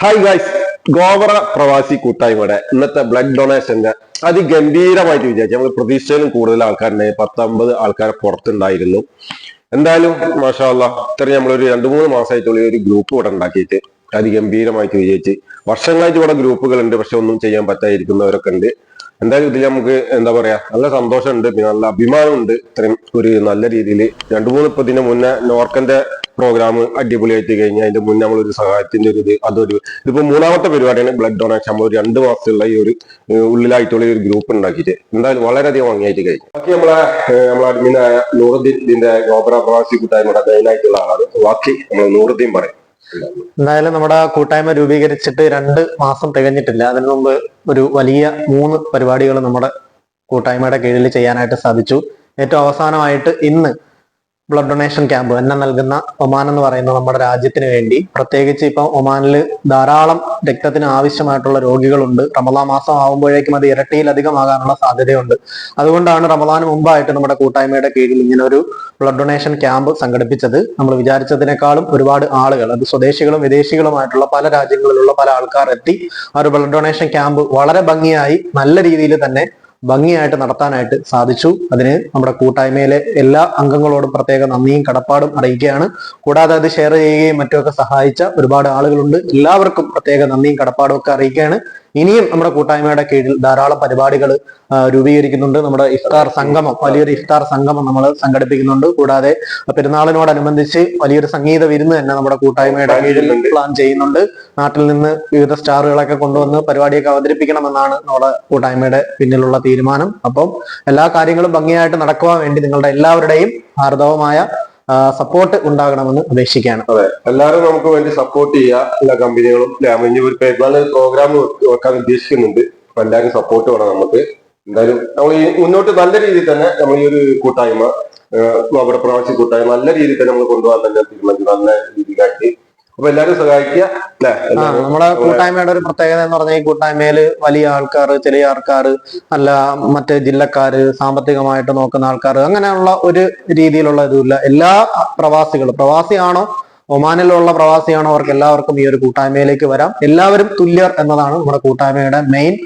Hi guys, ഗോവറ പ്രവാസി കൂട്ടായ്മയുടെ ഇന്നത്തെ ബ്ലഡ് ഡൊണേഷന്റെ അതിഗംഭീരമായിട്ട് വിചാരിച്ചു. നമ്മൾ പ്രതീക്ഷയിലും കൂടുതൽ ആൾക്കാരുണ്ട്. 10-50 ആൾക്കാരെ പുറത്തുണ്ടായിരുന്നു. എന്തായാലും മാഷാ അല്ലാ, ഇത്ര നമ്മളൊരു 2-3 മാസമായിട്ടുള്ള ഒരു ഗ്രൂപ്പ് ഇവിടെ ഉണ്ടാക്കിയിട്ട് അതിഗംഭീരമായിട്ട് വിജയിച്ച്. വർഷങ്ങളായിട്ട് ഇവിടെ ഗ്രൂപ്പുകളുണ്ട്, പക്ഷെ ഒന്നും ചെയ്യാൻ പറ്റാതിരിക്കുന്നവരൊക്കെ ഉണ്ട്. എന്തായാലും ഇതിൽ നമുക്ക് എന്താ പറയാ, നല്ല സന്തോഷമുണ്ട്, പിന്നെ നല്ല അഭിമാനമുണ്ട്. ഇത്രയും ഒരു നല്ല രീതിയിൽ 2-3 ഇപ്പൊ ഇതിന് മുന്നേ നോർക്കന്റെ പ്രോഗ്രാം അടിപൊളിയായിട്ട് കഴിഞ്ഞ് അതിന്റെ മുന്നേ നമ്മളൊരു സഹായത്തിന്റെ ഒരു ഇതിപ്പോ 3ാമത്തെ പരിപാടിയാണ് ബ്ലഡ് ഡൊണേഷൻ. നമ്മൾ 2 മാസത്തുള്ള ഈ ഒരു ഉള്ളിലായിട്ടുള്ള ഒരു ഗ്രൂപ്പ് ഉണ്ടാക്കിയിട്ട് എന്തായാലും വളരെയധികം ഭംഗിയായിട്ട് കഴിഞ്ഞു. ബാക്കി നമ്മളെ അഡ്മിനായ നൂറുദ്ദീൻ ഇതിന്റെ ഗോപുര പ്രവാസി കൂട്ടായ്മയുടെ മെയിനായിട്ടുള്ള ആളാണ്. ബാക്കി നമ്മൾ നൂറുദ്ദീൻ പറയും. എന്തായാലും നമ്മുടെ കൂട്ടായ്മ രൂപീകരിച്ചിട്ട് 2 മാസം തികഞ്ഞിട്ടില്ല. അതിനു മുമ്പ് ഒരു വലിയ 3 പരിപാടികൾ നമ്മുടെ കൂട്ടായ്മയുടെ കീഴിൽ ചെയ്യാനായിട്ട് സാധിച്ചു. ഏറ്റവും അവസാനമായിട്ട് ഇന്ന് ബ്ലഡ് ഡൊണേഷൻ ക്യാമ്പ് എണ്ണം നൽകുന്ന ഒമാൻ എന്ന് പറയുന്ന നമ്മുടെ രാജ്യത്തിന് വേണ്ടി, പ്രത്യേകിച്ച് ഇപ്പം ഒമാനിൽ ധാരാളം രക്തത്തിന് ആവശ്യമായിട്ടുള്ള രോഗികളുണ്ട്. റമദാൻ മാസം ആകുമ്പോഴേക്കും അത് ഇരട്ടിയിലധികമാകാനുള്ള സാധ്യതയുണ്ട്. അതുകൊണ്ടാണ് റമദാന് മുമ്പായിട്ട് നമ്മുടെ കൂട്ടായ്മയുടെ കീഴിൽ ഇങ്ങനെ ഒരു ബ്ലഡ് ഡൊണേഷൻ ക്യാമ്പ് സംഘടിപ്പിച്ചത്. നമ്മൾ വിചാരിച്ചതിനേക്കാളും ഒരുപാട് ആളുകൾ, അത് സ്വദേശികളും വിദേശികളുമായിട്ടുള്ള പല രാജ്യങ്ങളിലുള്ള പല ആൾക്കാർ എത്തി ആ ഒരു ബ്ലഡ് ഡൊണേഷൻ ക്യാമ്പ് വളരെ ഭംഗിയായി നല്ല രീതിയിൽ തന്നെ ഭംഗിയായിട്ട് നടത്താനായിട്ട് സാധിച്ചു. അതിന് നമ്മുടെ കൂട്ടായ്മയിലെ എല്ലാ അംഗങ്ങളോടും പ്രത്യേക നന്ദിയും കടപ്പാടും അറിയിക്കുകയാണ്. കൂടാതെ അത് ഷെയർ ചെയ്യുകയും മറ്റുമൊക്കെ സഹായിച്ച ഒരുപാട് ആളുകളുണ്ട്. എല്ലാവർക്കും പ്രത്യേക നന്ദിയും കടപ്പാടും ഒക്കെ അറിയിക്കുകയാണ്. ഇനിയും നമ്മുടെ കൂട്ടായ്മയുടെ കീഴിൽ ധാരാളം പരിപാടികൾ രൂപീകരിക്കുന്നുണ്ട്. നമ്മുടെ ഇഫ്താർ സംഗമം, വലിയൊരു ഇഫ്താർ സംഗമം നമ്മൾ സംഘടിപ്പിക്കുന്നുണ്ട്. കൂടാതെ പെരുന്നാളിനോടനുബന്ധിച്ച് വലിയൊരു സംഗീത വിരുന്ന് തന്നെ നമ്മുടെ കൂട്ടായ്മയുടെ കീഴിൽ പ്ലാൻ ചെയ്യുന്നുണ്ട്. നാട്ടിൽ നിന്ന് വിവിധ സ്റ്റാറുകളൊക്കെ കൊണ്ടുവന്ന് പരിപാടിയൊക്കെ അവതരിപ്പിക്കണമെന്നാണ് നമ്മുടെ കൂട്ടായ്മയുടെ പിന്നിലുള്ള തീരുമാനം. അപ്പം എല്ലാ കാര്യങ്ങളും ഭംഗിയായിട്ട് നടക്കുവാൻ വേണ്ടി നിങ്ങളുടെ എല്ലാവരുടെയും ഹാർദവമായ സപ്പോർട്ട് ഉണ്ടാകണമെന്ന് അപേക്ഷിക്കുകയാണ്. അതെ, എല്ലാവരും നമുക്ക് വേണ്ടി സപ്പോർട്ട് ചെയ്യുക. എല്ലാ കമ്പനികളും ഒരു പെരുന്നാൾ പ്രോഗ്രാം വെക്കാൻ ഉദ്ദേശിക്കുന്നുണ്ട്. അപ്പൊ എല്ലാവരും സപ്പോർട്ട് വേണം നമുക്ക്. എന്തായാലും നമ്മൾ ഈ മുന്നോട്ട് നല്ല രീതിയിൽ തന്നെ നമ്മൾ ഈ ഒരു കൂട്ടായ്മ, നമ്മുടെ പ്രവാസി കൂട്ടായ്മ നല്ല രീതിയിൽ തന്നെ നമ്മൾ കൊണ്ടുപോകാൻ തന്നെ തീരുമാനിച്ചു. നല്ല രീതിയിലാക്കി അപ്പൊ എല്ലാവരും സഹായിക്കുക അല്ലെ. നമ്മുടെ കൂട്ടായ്മയുടെ ഒരു പ്രത്യേകത എന്ന് പറഞ്ഞാൽ ഈ കൂട്ടായ്മയില് വലിയ ആൾക്കാർ, ചെറിയ ആൾക്കാർ, അല്ല മറ്റ് ജില്ലക്കാര്, സാമ്പത്തികമായിട്ട് നോക്കുന്ന ആൾക്കാർ, അങ്ങനെയുള്ള ഒരു രീതിയിലുള്ള ഇതുമില്ല. എല്ലാ പ്രവാസികളും, പ്രവാസിയാണോ ഒമാനിലുള്ള പ്രവാസിയാണോ, അവർക്ക് എല്ലാവർക്കും ഈ ഒരു കൂട്ടായ്മയിലേക്ക് വരാം. എല്ലാവരും തുല്യർ എന്നതാണ് നമ്മുടെ കൂട്ടായ്മയുടെ മെയിൻ